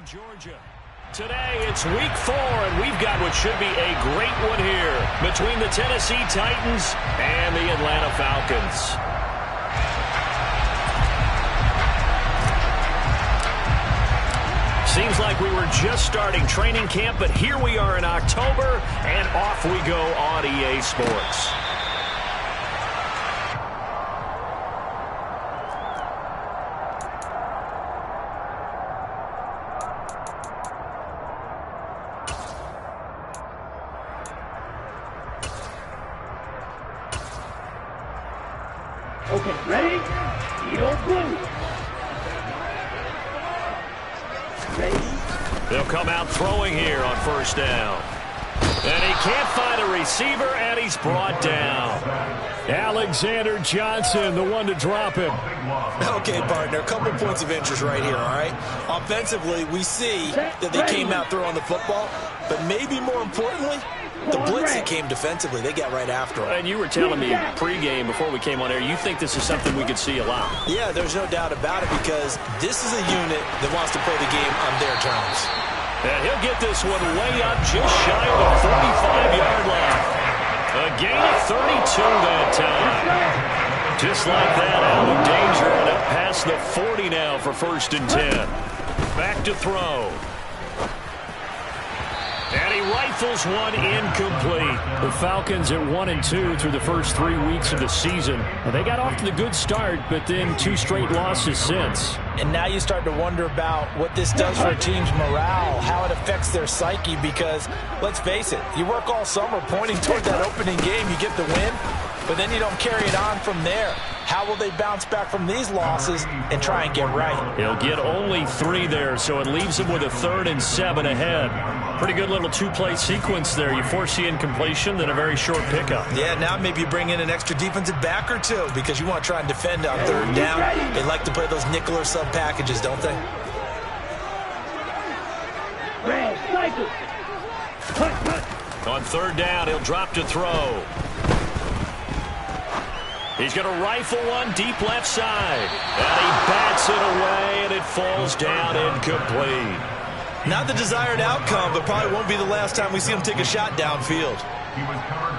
Georgia. Today, it's week 4, and we've got what should be a great one here between the Tennessee Titans and the Atlanta Falcons. Seems like we were just starting training camp, but here we are in October, and off we go on EA Sports. Okay, ready? Yellow blue. Ready? They'll come out throwing here on first down. And he can't find a receiver, and he's brought down. Alexander Johnson, the one to drop him. Okay, partner, a couple points of interest right here, all right? Offensively, we see that they came out throwing the football, but maybe more importantly, the blitz that came defensively, they got right after him. And you were telling me pregame before we came on air, you think this is something we could see a lot. Yeah, there's no doubt about it because this is a unit that wants to play the game on their terms. And he'll get this one way up just shy of the 45-yard line. A gain of 32 that time. Just like that, out of danger and up past the 40 now for 1st and 10. Back to throw. And he rifles one incomplete. The Falcons at 1-2 through the first 3 weeks of the season. Well, they got off to the good start, but then 2 straight losses since. And now you start to wonder about what this does for a team's morale, how it affects their psyche, because, let's face it, you work all summer pointing toward that opening game, you get the win, but then you don't carry it on from there. How will they bounce back from these losses and try and get right? He'll get only 3 there, so it leaves him with a 3rd and 7 ahead. Pretty good little 2-play sequence there. You force the incompletion, then a very short pickup. Yeah, now maybe you bring in an extra defensive back or 2 because you want to try and defend on 3rd down. They like to play those nickel or sub packages, don't they? On 3rd down, he'll drop to throw. He's going to rifle one deep left side. And he bats it away, and it falls down incomplete. Not the desired outcome, but probably won't be the last time we see him take a shot downfield.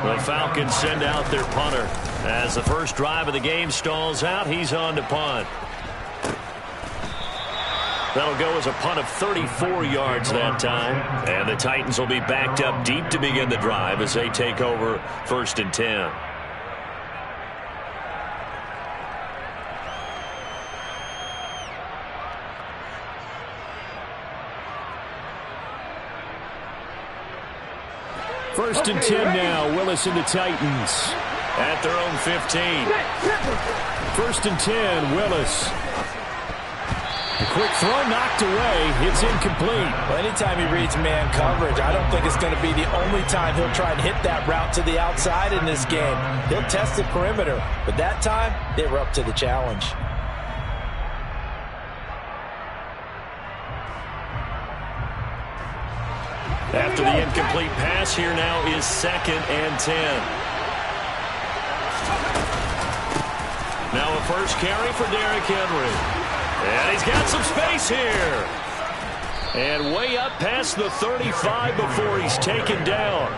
The Falcons send out their punter. As the first drive of the game stalls out, he's on to punt. That'll go as a punt of 34 yards that time. And the Titans will be backed up deep to begin the drive as they take over 1st and 10. First and 10 now. Willis and the Titans at their own 15. 1st and 10, Willis. A quick throw knocked away. It's incomplete. Well, anytime he reads man coverage, I don't think it's going to be the only time he'll try and hit that route to the outside in this game. He'll test the perimeter, but that time they were up to the challenge. After the incomplete pass, here now is 2nd and 10. Now a first carry for Derrick Henry. And he's got some space here. And way up past the 35 before he's taken down.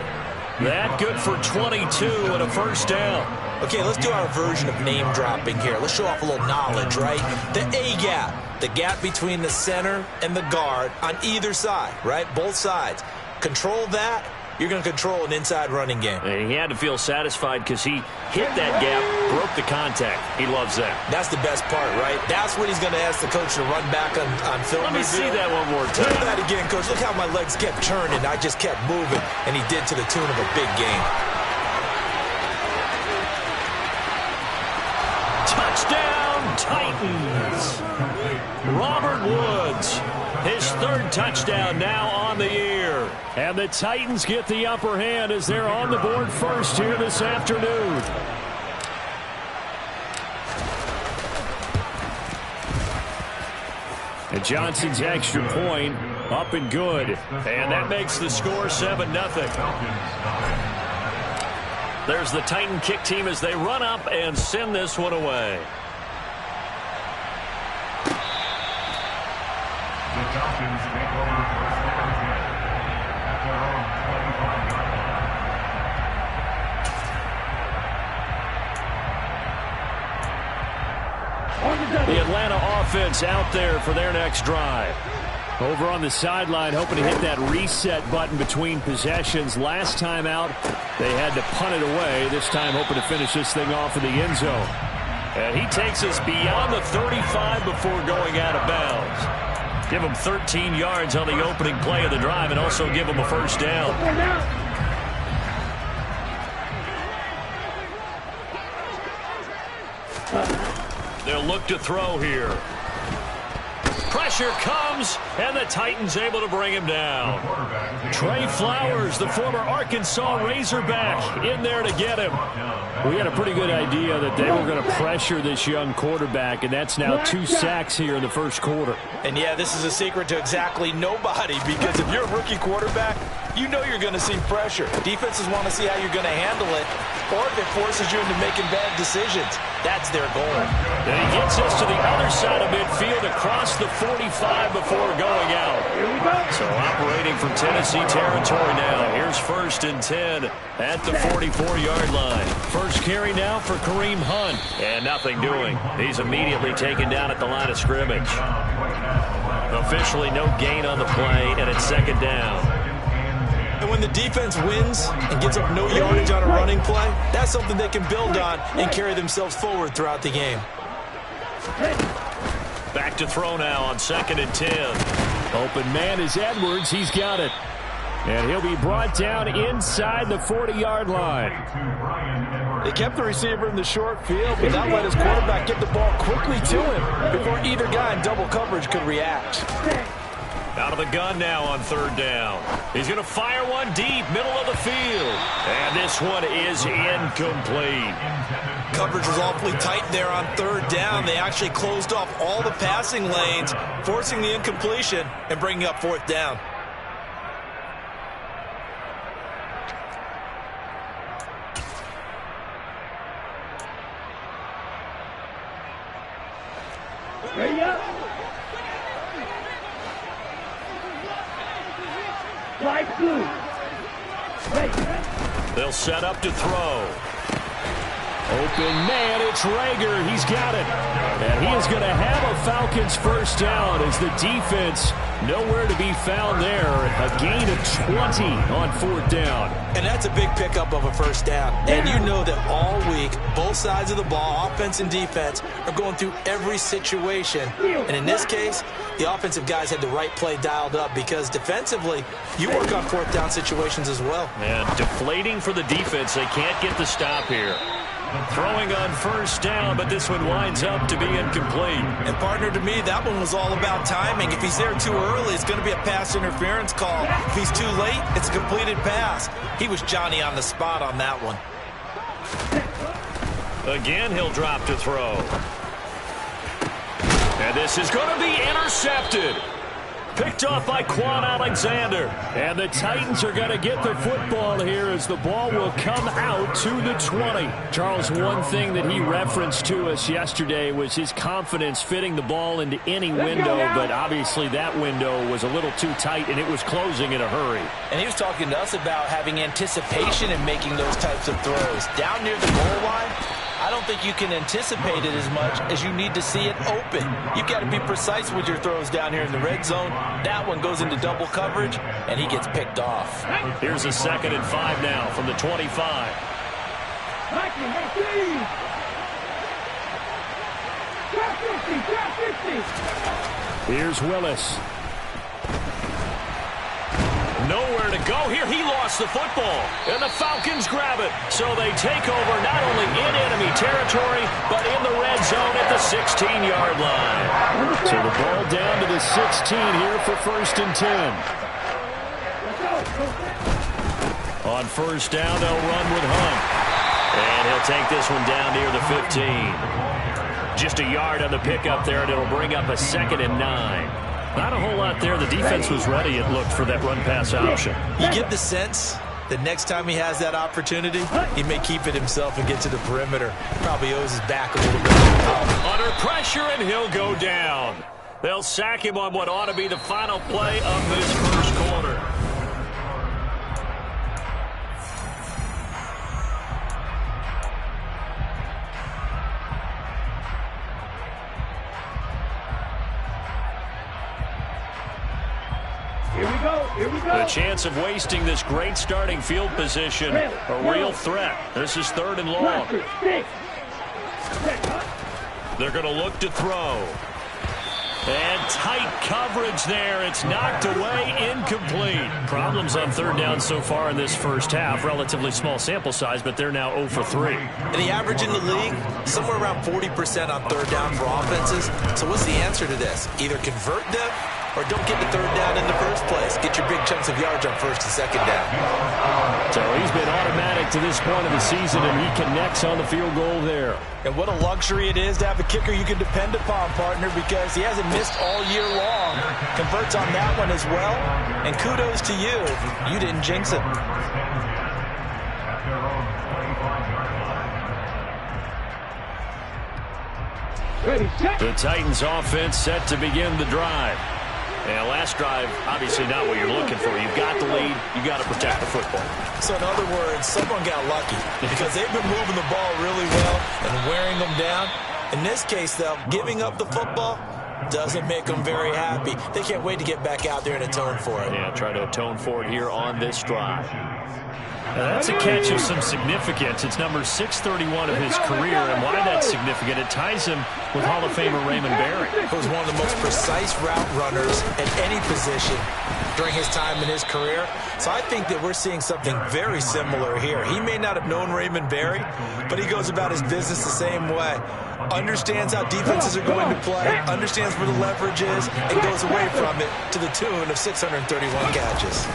That good for 22 and a 1st down. Okay, let's do our version of name dropping here. Let's show off a little knowledge, right? The A-gap, the gap between the center and the guard on either side, right? Both sides. Control that, you're going to control an inside running game. And he had to feel satisfied because he hit that gap, broke the contact. He loves that. That's the best part, right? That's what he's going to ask the coach to run back on film. Let me see that one more time. Do that again, coach. Look how my legs kept turning. I just kept moving, and he did to the tune of a big game. Touchdown, Titans. Robert Woods, his 3rd touchdown now on the year. And the Titans get the upper hand as they're on the board first here this afternoon. And Johnson's extra point up and good. And that makes the score 7-0. There's the Titan kick team as they run up and send this one away. The Falcons take over offense out there for their next drive. Over on the sideline, hoping to hit that reset button between possessions. Last time out, they had to punt it away. This time, hoping to finish this thing off in the end zone. And he takes us beyond the 35 before going out of bounds. Give him 13 yards on the opening play of the drive and also give him a first down. They'll look to throw here. Pressure comes, and the Titans able to bring him down. Trey Flowers, the former Arkansas Razorback, in there to get him. We had a pretty good idea that they were going to pressure this young quarterback, and that's now 2 sacks here in the first quarter. And yeah, this is a secret to exactly nobody, because if you're a rookie quarterback, you know you're going to see pressure. Defenses want to see how you're going to handle it, or if it forces you into making bad decisions. That's their goal. And he gets us to the other side of midfield across the 45 before going out. So operating from Tennessee territory now. Here's 1st and 10 at the 44-yard line. First carry now for Kareem Hunt. And nothing doing. He's immediately taken down at the line of scrimmage. Officially no gain on the play, and it's 2nd down. And when the defense wins and gets up no yardage on a running play, that's something they can build on and carry themselves forward throughout the game. Back to throw now on 2nd and 10. Open man is Edwards. He's got it. And he'll be brought down inside the 40-yard line. They kept the receiver in the short field, but that let his quarterback get the ball quickly to him before either guy in double coverage could react. Out of the gun now on 3rd down. He's going to fire one deep, middle of the field. And this one is incomplete. Coverage was awfully tight there on 3rd down. They actually closed off all the passing lanes, forcing the incompletion and bringing up 4th down. Ready up. Light blue. Ready. They'll set up to throw. Open man, it's Rager. He's got it. And he is going to have a Falcons first down as the defense nowhere to be found there. A gain of 20 on 4th down. And that's a big pickup of a first down. And you know that all week, both sides of the ball, offense and defense, are going through every situation. And in this case, the offensive guys had the right play dialed up because defensively, you work on 4th down situations as well. And deflating for the defense. They can't get the stop here. Throwing on 1st down, but this one winds up to be incomplete. And partner, to me, that one was all about timing. If he's there too early, it's going to be a pass interference call. If he's too late, it's a completed pass. He was Johnny on the spot on that one. Again, he'll drop to throw. And this is going to be intercepted. Picked off by Quan Alexander. And the Titans are going to get the football here as the ball will come out to the 20. Charles, one thing that he referenced to us yesterday was his confidence fitting the ball into any window, but obviously that window was a little too tight and it was closing in a hurry. And he was talking to us about having anticipation in making those types of throws. Down near the goal line, I don't think you can anticipate it as much as you need to see it open. You've got to be precise with your throws down here in the red zone. That one goes into double coverage, and he gets picked off. Here's a 2nd and 5 now from the 25. Here's Willis. Nowhere to go here. He lost the football, and the Falcons grab it. So they take over not only in enemy territory, but in the red zone at the 16-yard line. So the ball down to the 16 here for 1st and 10. On 1st down, they'll run with Hunt. And he'll take this one down near the 15. Just a yard on the pickup there, and it'll bring up a 2nd and 9. Not a whole lot there. The defense was ready, it looked, for that run-pass option. You get the sense that next time he has that opportunity, he may keep it himself and get to the perimeter. Probably owes his back a little bit. Under pressure, and he'll go down. They'll sack him on what ought to be the final play of this first quarter. Here we go. Here we go. The chance of wasting this great starting field position, a real threat. This is 3rd and long. They're going to look to throw. And tight coverage there. It's knocked away, incomplete. Problems on 3rd down so far in this first half. Relatively small sample size, but they're now 0 for 3. And the average in the league, somewhere around 40% on 3rd down for offenses. So what's the answer to this? Either convert them or don't get the 3rd down in the first place. Get your big chunks of yards on 1st and 2nd down. So he's been automatic to this point of the season, and he connects on the field goal there. And what a luxury it is to have a kicker you can depend upon, partner, because he hasn't missed all year long. Converts on that one as well. And kudos to you. You didn't jinx it. The Titans offense set to begin the drive. And last drive, obviously not what you're looking for. You've got the lead. You've got to protect the football. So in other words, someone got lucky because they've been moving the ball really well and wearing them down. In this case, though, giving up the football doesn't make them very happy. They can't wait to get back out there and atone for it. Yeah, try to atone for it here on this drive. Now that's a catch of some significance. It's number 631 of his career, and why that's significant, it ties him with Hall of Famer Raymond Berry. He was one of the most precise route runners at any position during his time in his career. So I think that we're seeing something very similar here. He may not have known Raymond Berry, but he goes about his business the same way. Understands how defenses are going to play, understands where the leverage is, and goes away from it to the tune of 631 catches.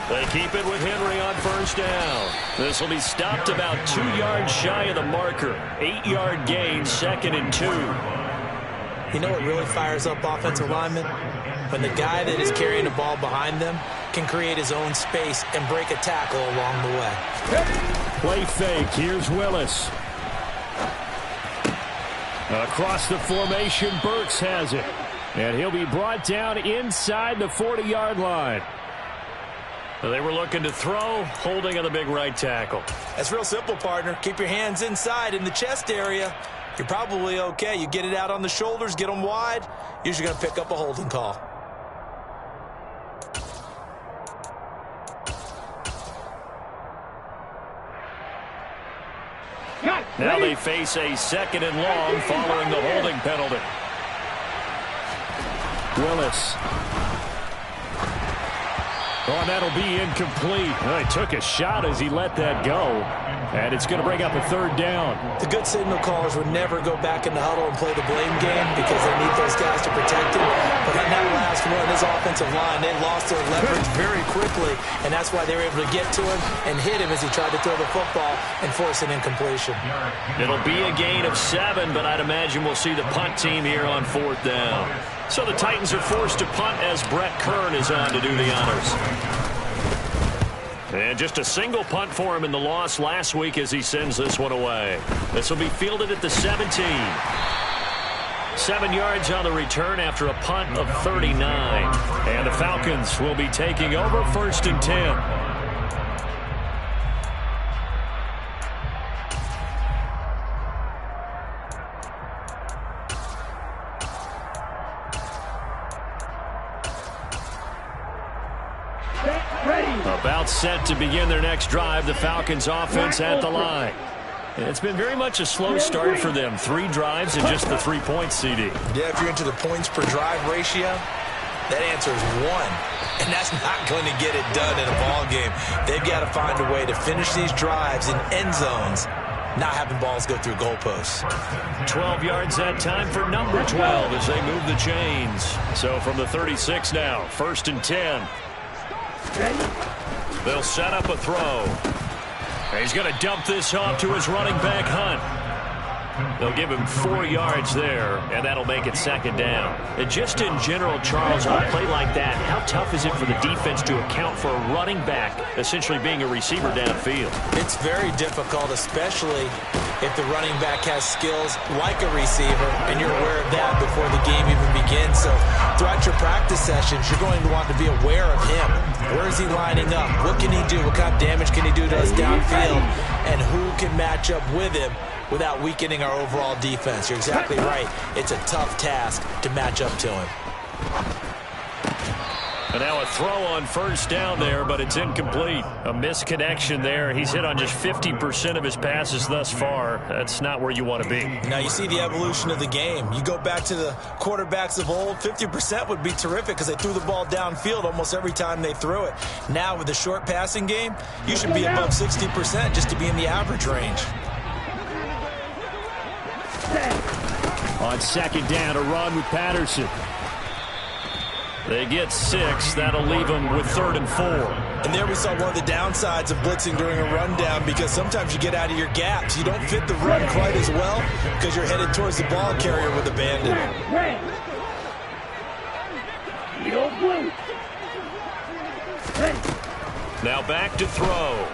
They keep it with Henry on 1st down. This will be stopped about 2 yards shy of the marker. 8-yard gain, 2nd and 2. You know what really fires up offensive linemen? When the guy that is carrying the ball behind them can create his own space and break a tackle along the way. Play fake. Here's Willis. Across the formation, Burks has it. And he'll be brought down inside the 40-yard line. They were looking to throw, holding on the big right tackle. That's real simple, partner. Keep your hands inside in the chest area. You're probably okay. You get it out on the shoulders, get them wide. Usually going to pick up a holding call. Now they face a 2nd and long following the holding penalty. Willis. Oh, and that'll be incomplete. Well, he took a shot as he let that go. And it's going to bring up a 3rd down. The good signal callers would never go back in the huddle and play the blame game because they need those guys to protect him. But on that last one, his offensive line, they lost their leverage very quickly, and that's why they were able to get to him and hit him as he tried to throw the football and force an incompletion. It'll be a gain of 7, but I'd imagine we'll see the punt team here on 4th down. So the Titans are forced to punt as Brett Kern is on to do the honors. And just a single punt for him in the loss last week as he sends this one away. This will be fielded at the 17. 7 yards on the return after a punt of 39. And the Falcons will be taking over 1st and 10. About set to begin their next drive, the Falcons offense at the line. It's been very much a slow start for them. 3 drives and just the 3 points, CD. Yeah, if you're into the points per drive ratio, that answer is 1. And that's not going to get it done in a ball game. They've got to find a way to finish these drives in end zones, not having balls go through goalposts. 12 yards that time for number 12 as they move the chains. So from the 36 now, 1st and 10. They'll set up a throw. He's going to dump this off to his running back, Hunt. They'll give him 4 yards there, and that'll make it 2nd down. And just in general, Charles, on a play like that, how tough is it for the defense to account for a running back essentially being a receiver downfield? It's very difficult, especially if the running back has skills like a receiver, and you're aware of that before the game even begins. So throughout your practice sessions, you're going to want to be aware of him. Where is he lining up? What can he do? What kind of damage can he do to us downfield? And who can match up with him without weakening our overall defense? You're exactly right. It's a tough task to match up to him. And now a throw on first down there, but it's incomplete. A misconnection there. He's hit on just 50% of his passes thus far. That's not where you want to be. Now you see the evolution of the game. You go back to the quarterbacks of old, 50% would be terrific because they threw the ball downfield almost every time they threw it. Now with the short passing game, you should be above 60% just to be in the average range. On second down, a run with Patterson. They get 6. That'll leave them with 3rd and 4. And there we saw one of the downsides of blitzing during a rundown, because sometimes you get out of your gaps. You don't fit the run quite as well because you're headed towards the ball carrier with abandon. Now back to throw.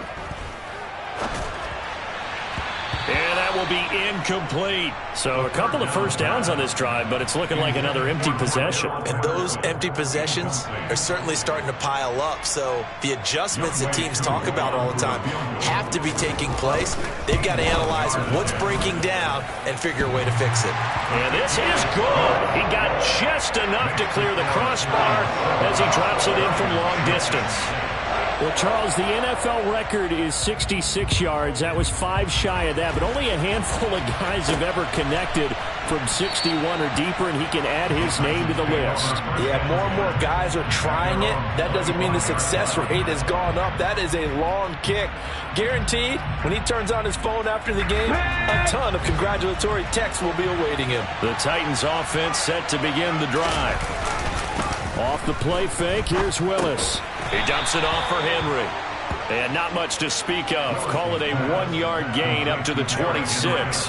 And that will be incomplete. So a couple of first downs on this drive, but it's looking like another empty possession. And those empty possessions are certainly starting to pile up. So the adjustments that teams talk about all the time have to be taking place. They've got to analyze what's breaking down and figure a way to fix it. And this is good. He got just enough to clear the crossbar as he drops it in from long distance. Well, Charles, the NFL record is 66 yards. That was 5 shy of that, but only a handful of guys have ever connected from 61 or deeper, and he can add his name to the list. Yeah, more and more guys are trying it. That doesn't mean the success rate has gone up. That is a long kick. Guaranteed, when he turns on his phone after the game, a ton of congratulatory texts will be awaiting him. The Titans offense set to begin the drive. Off the play fake, here's Willis. He dumps it off for Henry. And not much to speak of. Call it a 1-yard gain up to the 26.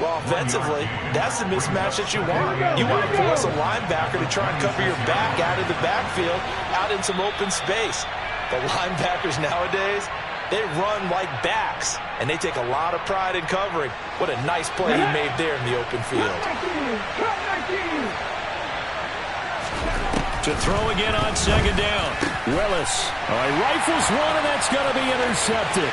Well, offensively, that's the mismatch that you want. You want to force a linebacker to try and cover your back out of the backfield, out in some open space. The linebackers nowadays, they run like backs, and they take a lot of pride in covering. What a nice play he made there in the open field. To throw again on second down. Willis. He rifles one, and that's going to be intercepted.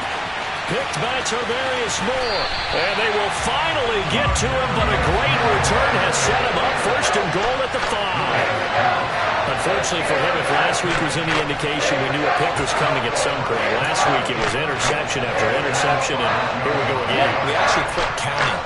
Picked by Tavarius Moore. And they will finally get to him, but a great return has set him up. 1st and goal at the 5. Unfortunately for him, if last week was any indication, we knew a pick was coming at some point. Last week it was interception after interception, and here we go again. We actually quit counting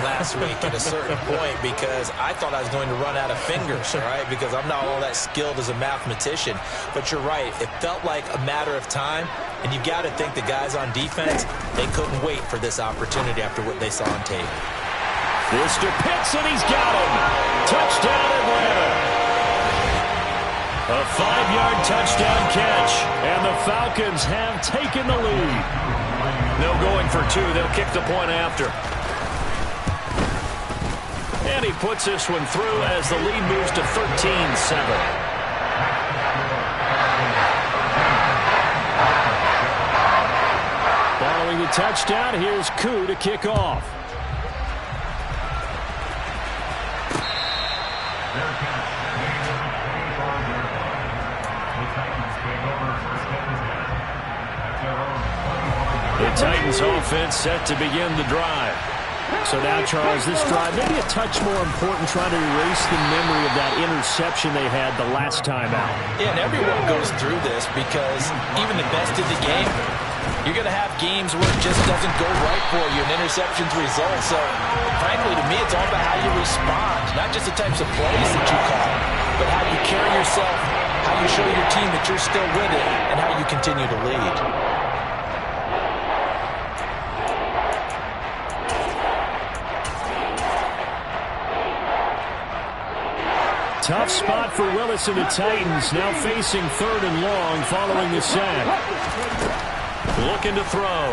last week at a certain point because I thought I was going to run out of fingers, all right, because I'm not all that skilled as a mathematician. But you're right. It felt like a matter of time, and you've got to think the guys on defense, they couldn't wait for this opportunity after what they saw on tape. This to Pitts, and he's got him. Touchdown, Atlanta. A 5-yard touchdown catch, and the Falcons have taken the lead. No going for 2. They'll kick the point after. And he puts this one through as the lead moves to 13-7. Following the touchdown, here's Koo to kick off. The Titans offense set to begin the drive. So now, Charles, this drive maybe a touch more important, trying to erase the memory of that interception they had the last time out. Yeah, and everyone goes through this because even the best of the game, you're going to have games where it just doesn't go right for you, and interceptions result. So, frankly, to me, it's all about how you respond, not just the types of plays that you call, but how you carry yourself, how you show your team that you're still with it, and how you continue to lead. Tough spot for Willis and the Titans, now facing 3rd and long following the sack. Looking to throw.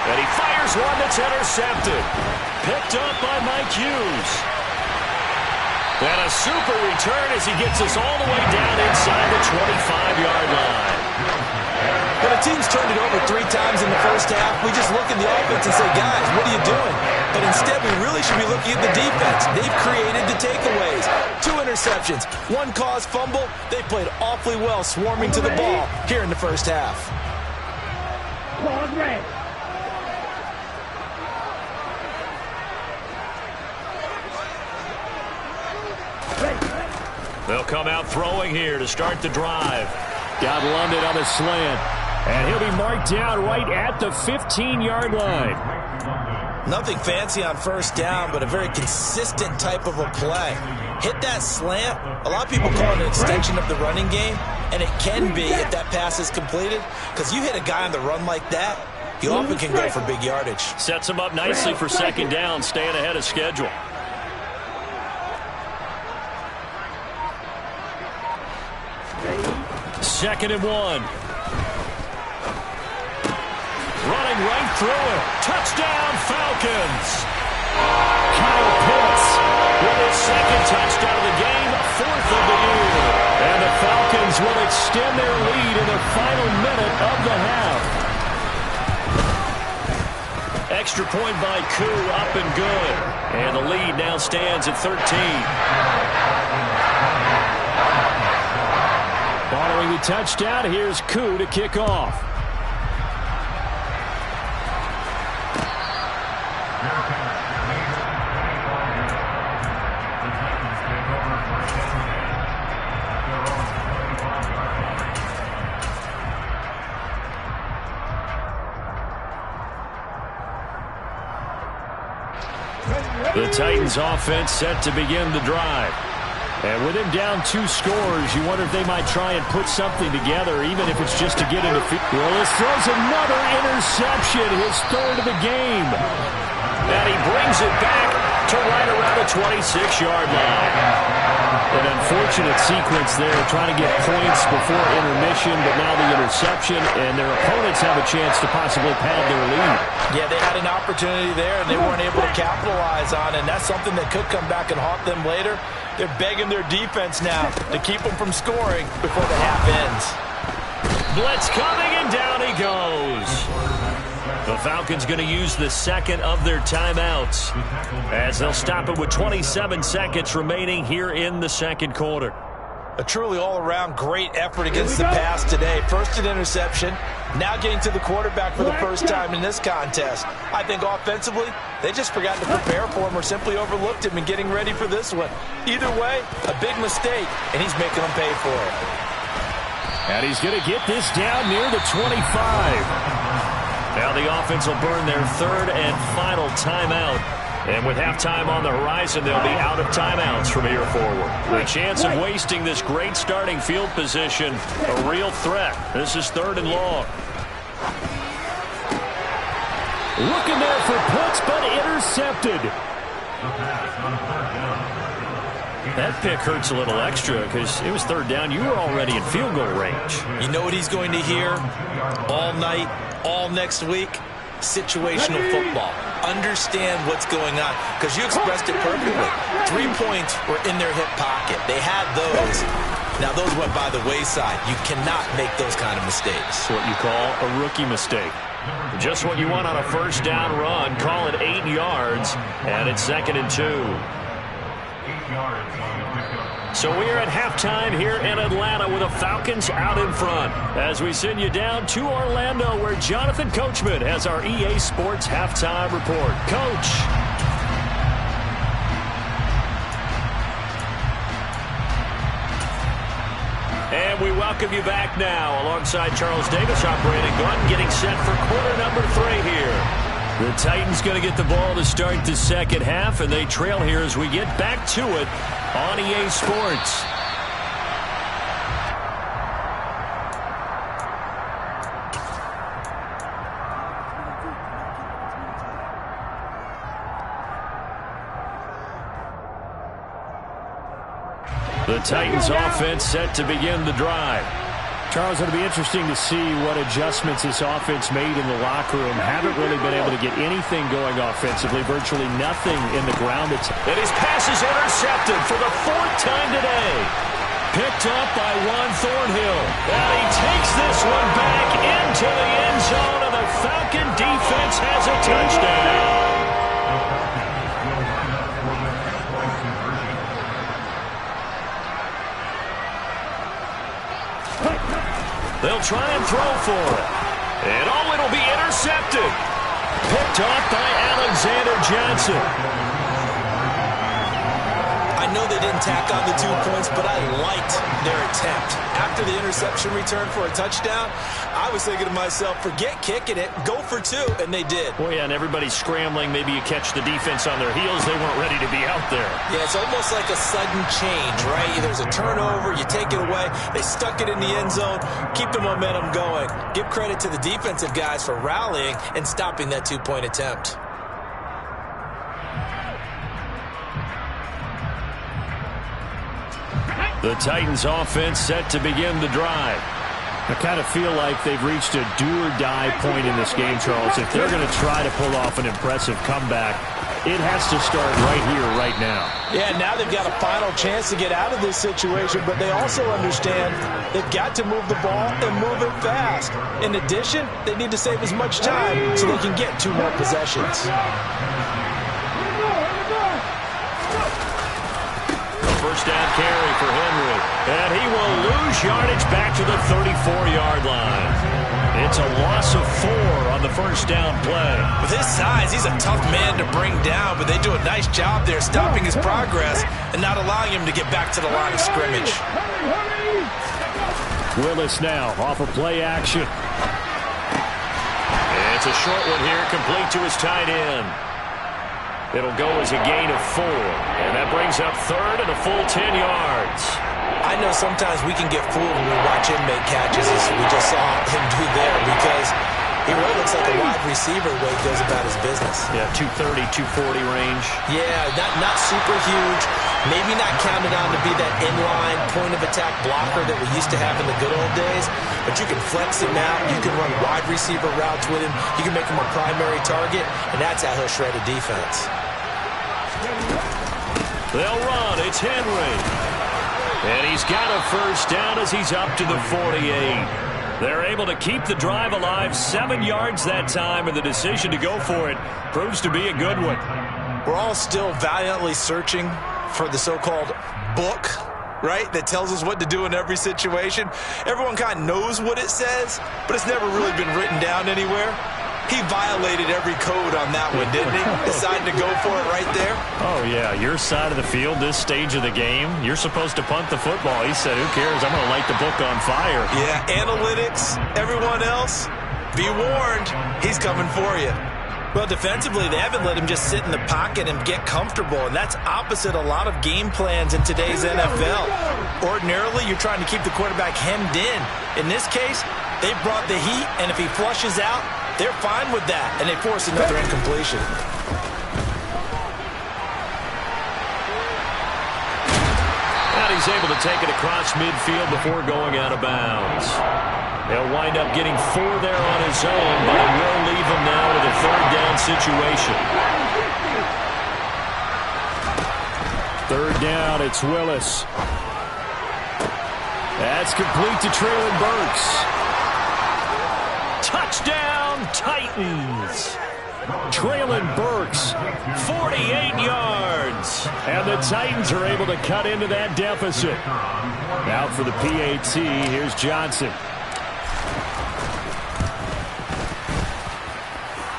And he fires one that's intercepted. Picked up by Mike Hughes. And a super return as he gets us all the way down inside the 25-yard line. When a team's turned it over 3 times in the first half, we just look at the offense and say, guys, what are you doing? But instead, we really should be looking at the defense. They've created the takeaways. 2 interceptions, 1 caused fumble. They played awfully well swarming to the ball here in the first half. They'll come out throwing here to start the drive. Got London on the slant. And he'll be marked down right at the 15-yard line. Nothing fancy on first down, but a very consistent type of a play. Hit that slant. A lot of people call it an extension of the running game, and it can be if that pass is completed, because you hit a guy on the run like that, he often can go for big yardage. Sets him up nicely for second down, staying ahead of schedule. Second and 1. Running right through it. Touchdown, Falcons. Kyle Pitts with his second touchdown of the game, 4th of the year. And the Falcons will extend their lead in the final minute of the half. Extra point by Koo, up and good. And the lead now stands at 13. Following the touchdown, here's Koo to kick off. The Titans offense set to begin the drive. And with him down 2 scores, you wonder if they might try and put something together, even if it's just to get into field. Willis throws another interception, his 3rd of the game. And he brings it back to right around the 26-yard line. An unfortunate sequence there, trying to get points before intermission, but now the interception, and their opponents have a chance to possibly pad their lead. Yeah, they had an opportunity there, and they weren't able to capitalize on it, and that's something that could come back and haunt them later. They're begging their defense now to keep them from scoring before the half ends. Blitz coming, and down he goes. The Falcons going to use the second of their timeouts as they'll stop it with 27 seconds remaining here in the second quarter. A truly all-around great effort against the pass today. First an interception, now getting to the quarterback for the first time in this contest. I think offensively, they just forgot to prepare for him or simply overlooked him in getting ready for this one. Either way, a big mistake, and he's making them pay for it. And he's going to get this down near the 25. Now the offense will burn their 3rd and final timeout. And with halftime on the horizon, they'll be out of timeouts from here forward. The chance of wasting this great starting field position, a real threat. This is 3rd and long. Looking there for Pitts, but intercepted. That pick hurts a little extra because it was 3rd down. You were already in field goal range. You know what he's going to hear all night, all next week? Situational football. Understand what's going on, because you expressed it perfectly. 3 points were in their hip pocket. They had those. Now those went by the wayside. You cannot make those kind of mistakes. What you call a rookie mistake. Just what you want on a first down run. Call it 8 yards, and it's 2nd and 2. So we're at halftime here in Atlanta with the Falcons out in front as we send you down to Orlando, where Jonathan Coachman has our EA Sports halftime report. Coach. And we welcome you back now alongside Charles Davis, I'm Brandon Gordon, getting set for quarter number 3 here. The Titans going to get the ball to start the second half, and they trail here as we get back to it on EA Sports. The Titans offense set to begin the drive. Charles, it'll be interesting to see what adjustments this offense made in the locker room. Haven't really been able to get anything going offensively, virtually nothing in the ground. And his pass is intercepted for the 4th time today. Picked up by Juan Thornhill. And he takes this one back into the end zone, and the Falcon defense has a touchdown. They'll try and throw for it. And it'll be intercepted. Picked off by Alexander Johnson. I know they didn't tack on the 2 points, but I attempt. After the interception return for a touchdown, I was thinking to myself, forget kicking it, go for 2, and they did. Well, yeah, and everybody's scrambling. Maybe you catch the defense on their heels. They weren't ready to be out there. Yeah, it's almost like a sudden change, right? There's a turnover, you take it away. They stuck it in the end zone, keep the momentum going. Give credit to the defensive guys for rallying and stopping that 2-point attempt. The Titans offense set to begin the drive. I kind of feel like they've reached a do-or-die point in this game, Charles. If they're going to try to pull off an impressive comeback, it has to start right here, right now. Yeah, now they've got a final chance to get out of this situation, but they also understand they've got to move the ball and move it fast. In addition, they need to save as much time so they can get 2 more possessions. First down carry for Henry. And he will lose yardage back to the 34-yard line. It's a loss of 4 on the first down play. With his size, he's a tough man to bring down, but they do a nice job there stopping his progress and not allowing him to get back to the line of scrimmage. Willis now off of play action. It's a short one here, complete to his tight end. It'll go as a gain of 4, and that brings up 3rd and a full 10 yards. I know sometimes we can get fooled when we watch him make catches, as we just saw him do there, because he really looks like a wide receiver the way he goes about his business. Yeah, 230, 240 range. Yeah, not super huge. Maybe not counted on to be that inline point-of-attack blocker that we used to have in the good old days, but you can flex him out. You can run wide receiver routes with him. You can make him a primary target, and that's how he'll shred a defense. They'll run. It's Henry. And he's got a first down as he's up to the 48. They're able to keep the drive alive, 7 yards that time, and the decision to go for it proves to be a good one. We're all still valiantly searching for the so-called book, right, that tells us what to do in every situation. Everyone kind of knows what it says, but it's never really been written down anywhere. He violated every code on that one, didn't he? Deciding to go for it right there. Oh, yeah, your side of the field, this stage of the game, you're supposed to punt the football. He said, who cares? I'm going to light the book on fire. Yeah, analytics, everyone else, be warned, he's coming for you. Well, defensively, they haven't let him just sit in the pocket and get comfortable, and that's opposite a lot of game plans in today's NFL. Ordinarily, you're trying to keep the quarterback hemmed in. In this case, they brought the heat, and if he flushes out, they're fine with that, and they force another incompletion. And he's able to take it across midfield before going out of bounds. He'll wind up getting 4 there on his own, but it will leave him now with a 3rd down situation. 3rd down, it's Willis. That's complete to Traylon Burks. Touchdown, Titans! Traylon Burks, 48 yards. And the Titans are able to cut into that deficit. Now for the PAT, here's Johnson.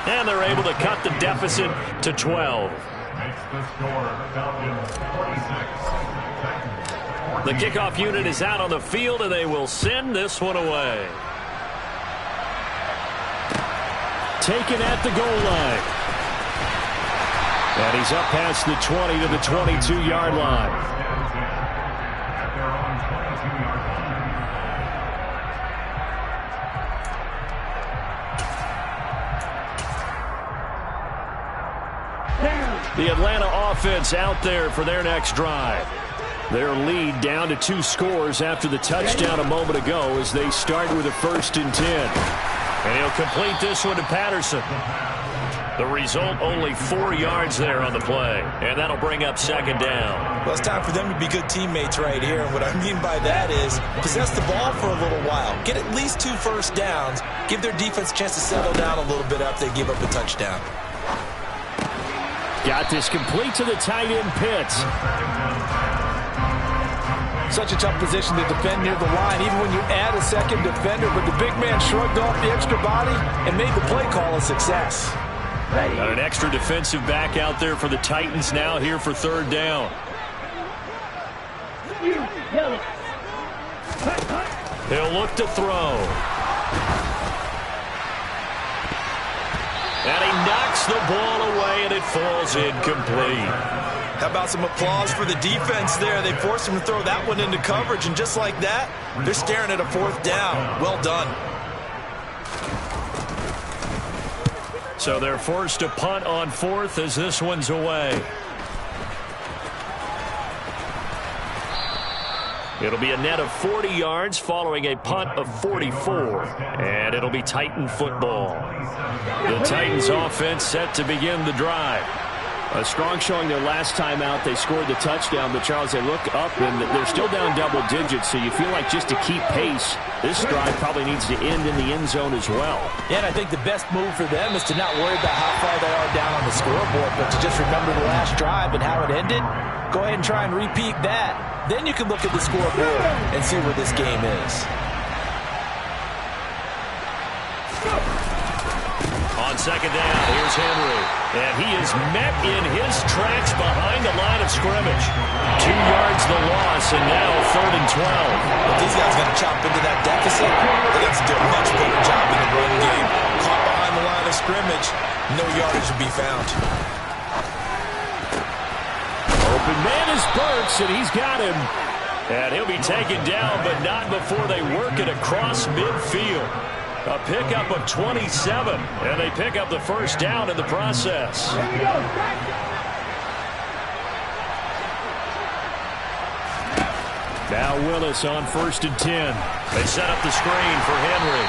And they're able to cut the deficit to 12. The kickoff unit is out on the field, and they will send this one away. Taken at the goal line. And he's up past the 20 to the 22-yard line. The Atlanta offense out there for their next drive. Their lead down to 2 scores after the touchdown a moment ago as they start with a 1st and 10. And he'll complete this one to Patterson. The result, only 4 yards there on the play. And that'll bring up 2nd down. Well, it's time for them to be good teammates right here. And what I mean by that is possess the ball for a little while. Get at least 2 first downs. Give their defense a chance to settle down a little bit after they give up a touchdown. Got this complete to the tight end Pitts. Such a tough position to defend near the line, even when you add a second defender. But the big man shrugged off the extra body and made the play call a success. Got an extra defensive back out there for the Titans now here for 3rd down. He'll look to throw. And he knocks the ball away, and it falls incomplete. How about some applause for the defense there? They forced him to throw that one into coverage, and just like that, they're staring at a 4th down. Well done. So they're forced to punt on 4th as this one's away. It'll be a net of 40 yards following a punt of 44. And it'll be Titan football. The Titans offense set to begin the drive. A strong showing their last time out. They scored the touchdown, but Charles, they look up and they're still down double digits, so you feel like just to keep pace, this drive probably needs to end in the end zone as well. Yeah, and I think the best move for them is to not worry about how far they are down on the scoreboard, but to just remember the last drive and how it ended. Go ahead and try and repeat that. Then you can look at the scoreboard and see where this game is. On second down, here's Henry. And he is met in his tracks behind the line of scrimmage. 2 yards the loss, and now 3rd and 12. If these guys got to chop into that deficit, they got to do a much better job in the run game. Caught behind the line of scrimmage, no yardage to be found. Open man is Burks, and he's got him. And he'll be taken down, but not before they work it across midfield. A pickup of 27, and they pick up the 1st down in the process. Now Willis on 1st and 10. They set up the screen for Henry.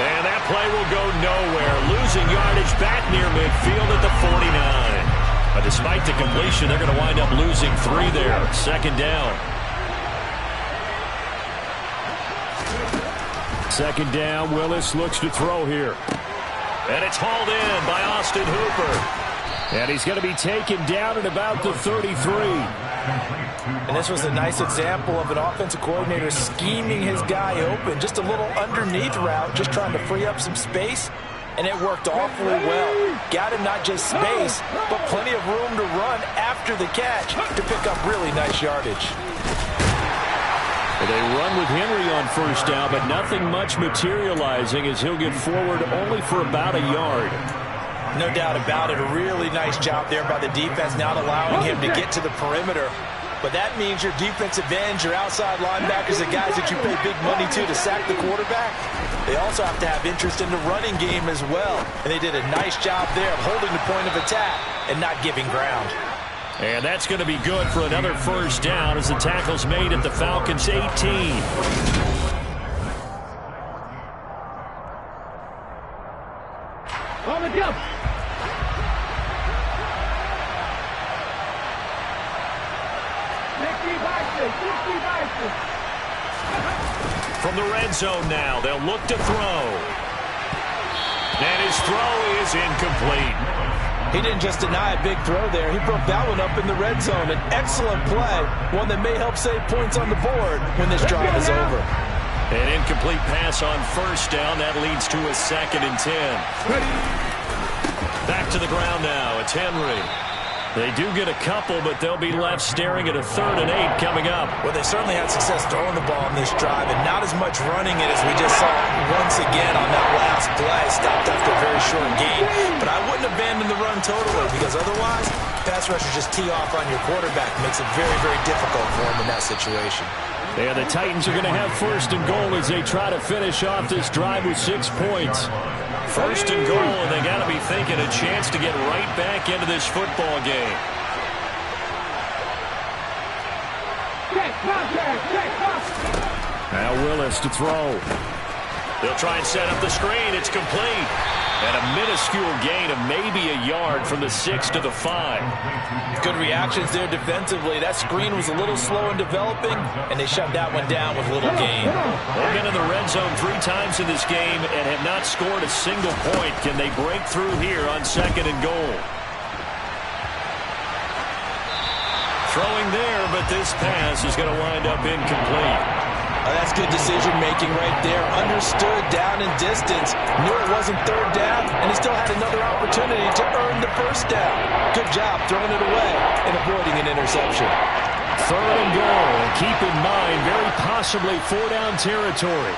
And that play will go nowhere. Losing yardage back near midfield at the 49. But despite the completion, they're going to wind up losing 3 there. 2nd down. 2nd down, Willis looks to throw here. And it's hauled in by Austin Hooper. And he's going to be taken down at about the 33. And this was a nice example of an offensive coordinator scheming his guy open. Just a little underneath route, just trying to free up some space. And it worked awfully well. Got him not just space, but plenty of room to run after the catch to pick up really nice yardage. They run with Henry on 1st down, but nothing much materializing as he'll get forward only for about a yard. No doubt about it. A really nice job there by the defense, not allowing him to get to the perimeter. But that means your defensive ends, your outside linebackers, the guys that you pay big money to sack the quarterback, they also have to have interest in the running game as well. And they did a nice job there of holding the point of attack and not giving ground. And that's going to be good for another 1st down as the tackle's made at the Falcons' 18. On the jump. From the red zone now, they'll look to throw. And his throw is incomplete. He didn't just deny a big throw there. He broke that one up in the red zone. An excellent play, one that may help save points on the board when this drive is over. An incomplete pass on 1st down. That leads to a 2nd and 10. Back to the ground now. It's Henry. They do get a couple, but they'll be left staring at a 3rd and 8 coming up. Well, they certainly had success throwing the ball in this drive, and not as much running it as we just saw once again on that last play. Stopped after a very short gain. But I wouldn't abandon the run totally, because otherwise, pass rushers just tee off on your quarterback. Makes it very, very difficult for him in that situation. Yeah, the Titans are going to have 1st and goal as they try to finish off this drive with 6 points. 1st and goal, and they got to be thinking a chance to get right back into this football game. Now Willis to throw. They'll try and set up the screen. It's complete. And a minuscule gain of maybe a yard from the 6 to the 5. Good reactions there defensively. That screen was a little slow in developing, and they shut that one down with little gain. They've been in the red zone 3 times in this game and have not scored a single point. Can they break through here on 2nd and goal? Throwing there, but this pass is going to wind up incomplete. That's good decision-making right there. Understood down and distance. Knew it wasn't 3rd down, and he still had another opportunity to earn the 1st down. Good job throwing it away and avoiding an interception. 3rd and goal. Keep in mind, very possible possibly 4-down territory.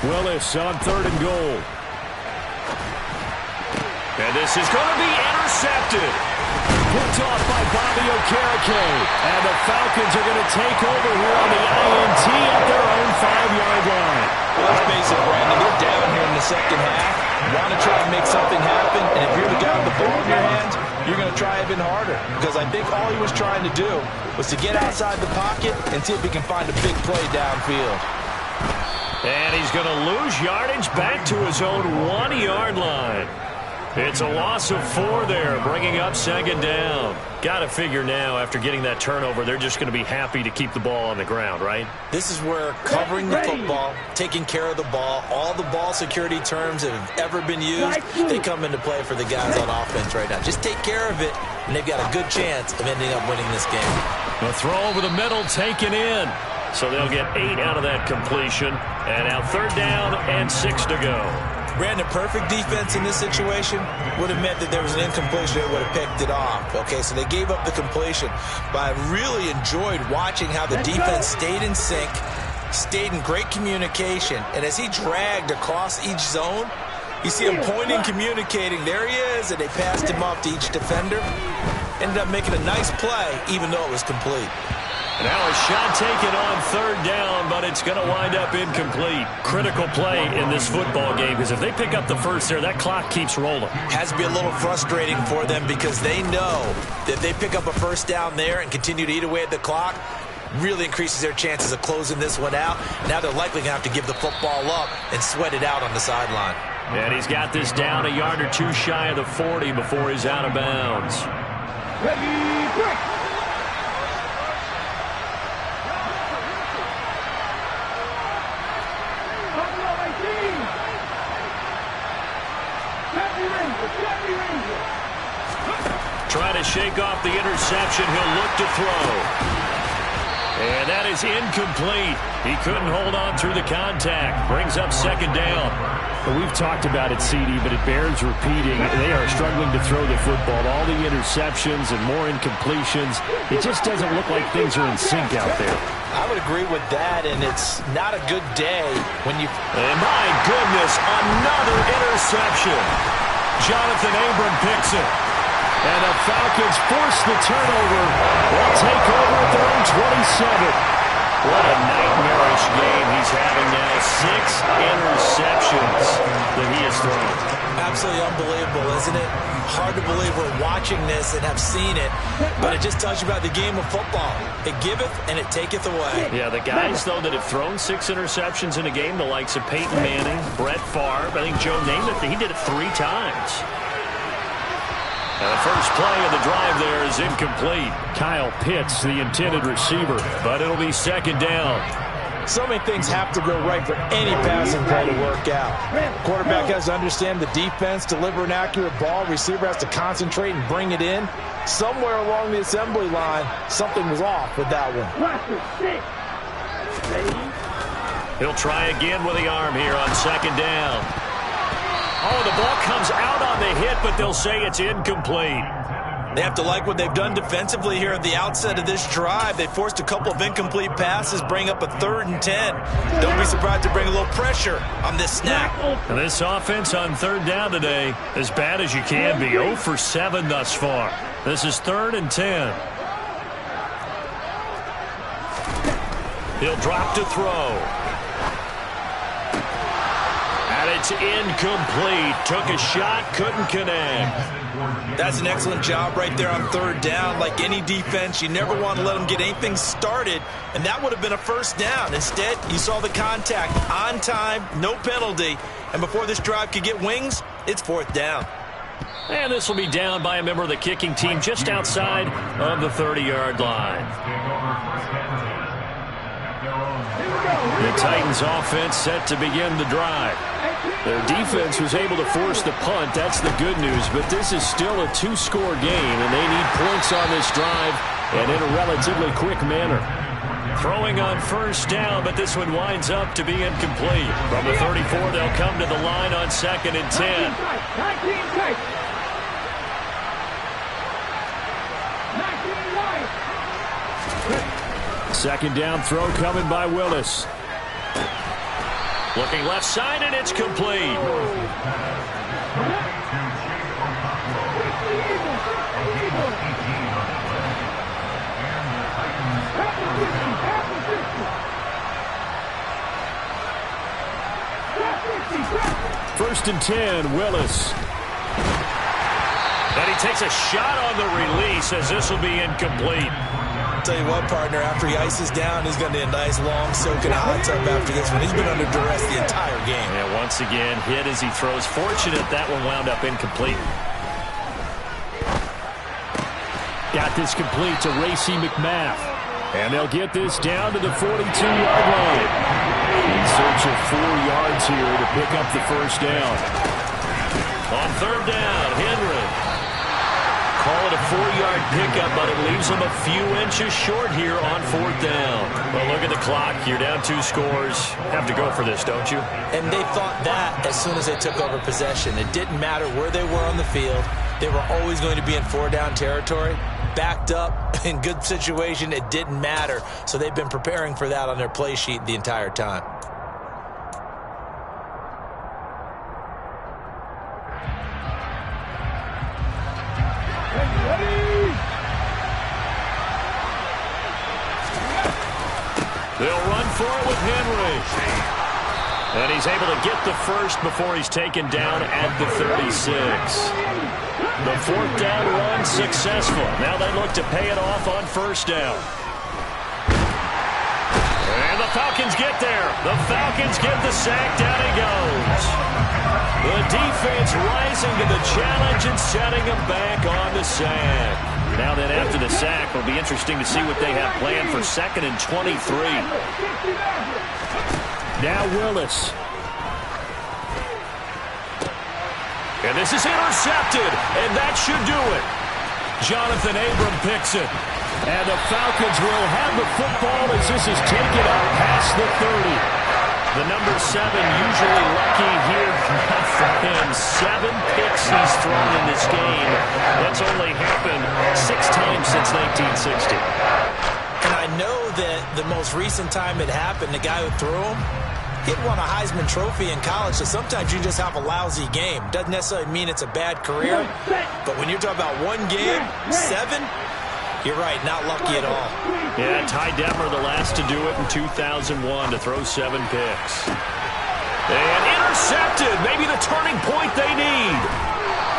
Willis on 3rd and goal. And this is going to be intercepted. Picked off by Bobby Okereke. And the Falcons are going to take over here on the INT at their own 5-yard line. Well, let's face it, Brandon. They're down here in the second half. Want to try and make something happen. And if you're the guy with the ball in your hands, you're going to try even harder. Because I think all he was trying to do was to get outside the pocket and see if he can find a big play downfield. And he's going to lose yardage back to his own 1-yard line. It's a loss of 4 there, bringing up 2nd down. Got to figure now, after getting that turnover, they're just going to be happy to keep the ball on the ground, right? This is where covering the football, taking care of the ball, all the ball security terms that have ever been used, they come into play for the guys on offense right now. Just take care of it, and they've got a good chance of ending up winning this game. A throw over the middle, taken in. So they'll get 8 out of that completion. And now 3rd down and 6 to go. Brandon, perfect defense in this situation would have meant that there was an incompletion that would have picked it off. Okay, so they gave up the completion. But I really enjoyed watching how the defense stayed in sync, stayed in great communication. And as he dragged across each zone, you see him pointing, communicating. There he is, and they passed him off to each defender. Ended up making a nice play, even though it was complete. Now a shot taken on 3rd down, but it's going to wind up incomplete. Critical play in this football game, because if they pick up the first there, that clock keeps rolling. Has to be a little frustrating for them because they know that if they pick up a first down there and continue to eat away at the clock, really increases their chances of closing this one out. Now they're likely going to have to give the football up and sweat it out on the sideline. And he's got this down a yard or 2 shy of the 40 before he's out of bounds. Ready, break. Trying to shake off the interception. He'll look to throw. And that is incomplete. He couldn't hold on through the contact. Brings up 2nd down. Well, we've talked about it, CD, but it bears repeating. They are struggling to throw the football. All the interceptions and more incompletions. It just doesn't look like things are in sync out there. I would agree with that, and it's not a good day when you... And my goodness, another interception. Jonathan Abram picks it. And the Falcons force the turnover. They'll take over at their own 27. What a nightmarish game he's having now. 6 interceptions that he has thrown. Absolutely unbelievable, isn't it? Hard to believe we're watching this and have seen it, but it just tells you about the game of football. It giveth and it taketh away. Yeah, the guys, though, that have thrown 6 interceptions in a game, the likes of Peyton Manning, Brett Favre, I think Joe Namath, he did it 3 times. And the first play of the drive there is incomplete. Kyle Pitts, the intended receiver. But it'll be 2nd down. So many things have to go right for any passing play to work out. Quarterback has to understand the defense, deliver an accurate ball. Receiver has to concentrate and bring it in. Somewhere along the assembly line, something was off with that one. He'll try again with the arm here on 2nd down. Oh, the ball comes out on the hit, but they'll say it's incomplete. They have to like what they've done defensively here at the outset of this drive. They forced a couple of incomplete passes, bring up a 3rd and 10. Don't be surprised to bring a little pressure on this snap. And this offense on 3rd down today, as bad as you can be. 0 for 7 thus far. This is 3rd and 10. He'll drop to throw. And it's incomplete. Took a shot, couldn't connect. That's an excellent job right there on 3rd down. Like any defense, you never want to let them get anything started, and that would have been a first down. Instead, you saw the contact on time, no penalty, and before this drive could get wings, it's 4th down. And this will be down by a member of the kicking team just outside of the 30-yard line. The Titans offense set to begin the drive. Their defense was able to force the punt. That's the good news. But this is still a 2-score game, and they need points on this drive and in a relatively quick manner. Throwing on 1st down, but this one winds up to be incomplete. From the 34, they'll come to the line on 2nd and 10. Second down throw coming by Willis. Looking left side, and it's complete. First and 10, Willis. And he takes a shot on the release as this will be incomplete. Tell you what, partner, after he ices down, he's going to need a nice long soak in a hot tub after this one. He's been under duress the entire game. And once again, hit as he throws. Fortunate that one wound up incomplete. Got this complete to Racy McMath. And they'll get this down to the 42-yard line. In search of 4 yards here to pick up the first down. On third down, Henry. Call it a 4-yard pickup, but it leaves him a few inches short here on fourth down. Well, look at the clock. You're down 2 scores. Have to go for this, don't you? And they thought that as soon as they took over possession. It didn't matter where they were on the field. They were always going to be in 4-down territory. Backed up, in good situation, it didn't matter. So they've been preparing for that on their play sheet the entire time. They'll run for it with Henry. And he's able to get the first before he's taken down at the 36. The fourth down run successful. Now they look to pay it off on first down. And the Falcons get there. The Falcons get the sack. Down he goes. The defense rising to the challenge and setting him back on the sack. Now then, after the sack, it'll be interesting to see what they have planned for 2nd and 23. Now Willis. And this is intercepted, and that should do it. Jonathan Abram picks it. And the Falcons will have the football as this is taken out past the 30. The number 7 usually lucky here. Not for him. 7 picks he's thrown in this game. That's only happened 6 times since 1960. And I know that the most recent time it happened, the guy who threw him, he won a Heisman Trophy in college, so sometimes you just have a lousy game. Doesn't necessarily mean it's a bad career, but when you're talking about one game, 7, you're right, not lucky at all. Yeah, Ty Detmer, the last to do it in 2001, to throw 7 picks. And intercepted, maybe the turning point they need.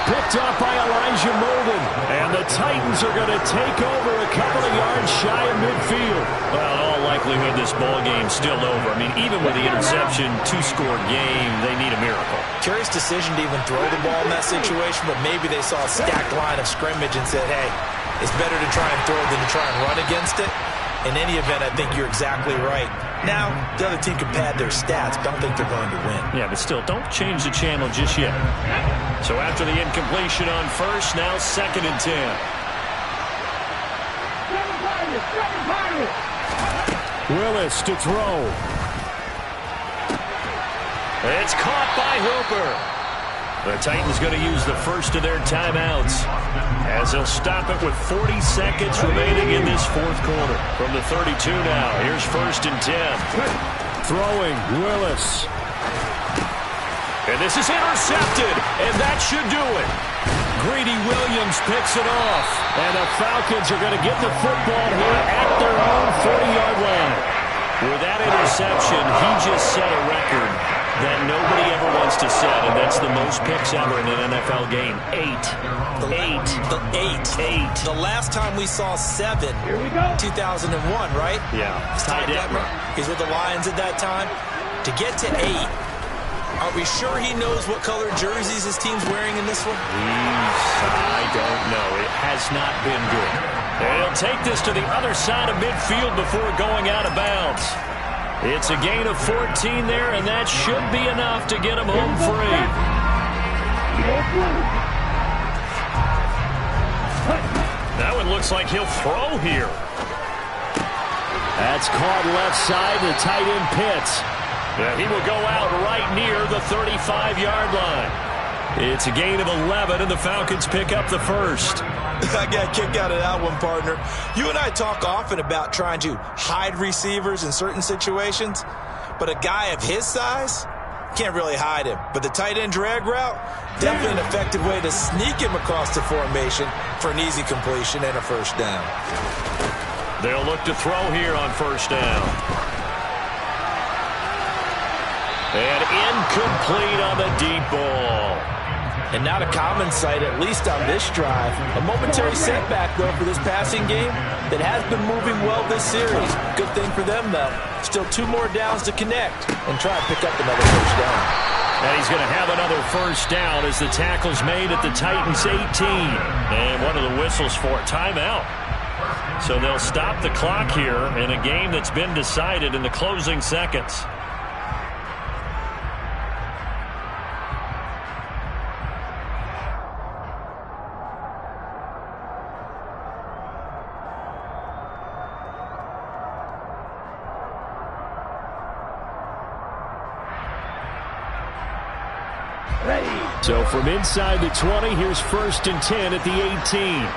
Picked up by Elijah Molden. And the Titans are going to take over a couple of yards shy of midfield. Well, in all likelihood, this ball game's still over. I mean, even with the interception, 2-score game, they need a miracle. Curious decision to even throw the ball in that situation, but maybe they saw a stacked line of scrimmage and said, hey, it's better to try and throw than to try and run against it. In any event, I think you're exactly right. Now, the other team can pad their stats, but I don't think they're going to win. Yeah, but still, don't change the channel just yet. So after the incompletion on first, now 2nd and 10. Willis to throw. It's caught by Hooper. The Titans going to use the first of their timeouts as they'll stop it with 40 seconds remaining in this fourth quarter. From the 32 now, here's 1st and 10. Throwing, Willis. And this is intercepted, and that should do it. Greedy Williams picks it off. And the Falcons are going to get the football here at their own 40-yard line. With that interception, he just set a record that nobody ever wants to set, and that's the most picks ever in an NFL game. 8. The last time we saw 7, 2001, right? Yeah. Ty Detmer. He's with the Lions at that time. To get to 8, are we sure he knows what color jerseys his team's wearing in this one? I don't know. It has not been good. And he'll take this to the other side of midfield before going out of bounds. It's a gain of 14 there, and that should be enough to get him home free. That one looks like he'll throw here. That's caught left side to tight end Pitts. Yeah, he will go out right near the 35-yard line. It's a gain of 11, and the Falcons pick up the first. I got a kick out of that one, partner. You and I talk often about trying to hide receivers in certain situations, but a guy of his size can't really hide him. But the tight end drag route, definitely an effective way to sneak him across the formation for an easy completion and a first down. They'll look to throw here on first down. And incomplete on the deep ball. And not a common sight, at least on this drive. A momentary setback, though, for this passing game that has been moving well this series. Good thing for them, though. Still 2 more downs to connect and try to pick up another first down. And he's going to have another first down as the tackle's made at the Titans' 18. And one of the whistles for a timeout. So they'll stop the clock here in a game that's been decided in the closing seconds. So from inside the 20, here's 1st and 10 at the 18.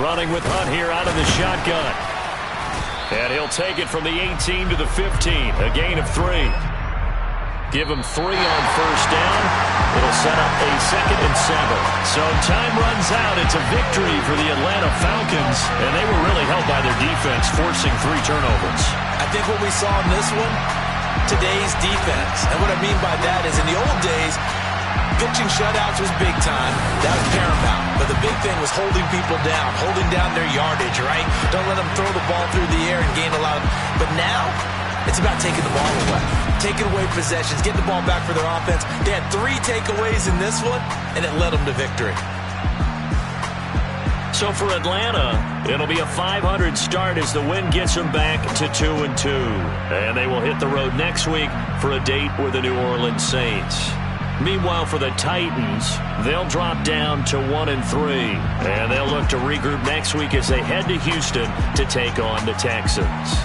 Running with Hunt here out of the shotgun. And he'll take it from the 18 to the 15. A gain of 3. Give him 3 on first down. It'll set up a 2nd and 7. So time runs out. It's a victory for the Atlanta Falcons. And they were really helped by their defense, forcing 3 turnovers. I think what we saw in this one, today's defense. And what I mean by that is in the old days, pitching shutouts was big time. That was paramount. But the big thing was holding people down, holding down their yardage, right? Don't let them throw the ball through the air and gain a lot. But now, it's about taking the ball away. Taking away possessions, getting the ball back for their offense. They had 3 takeaways in this one, and it led them to victory. So for Atlanta, it'll be a 500 start as the win gets them back to 2-2. And they will hit the road next week for a date with the New Orleans Saints. Meanwhile, for the Titans, they'll drop down to 1-3. And they'll look to regroup next week as they head to Houston to take on the Texans.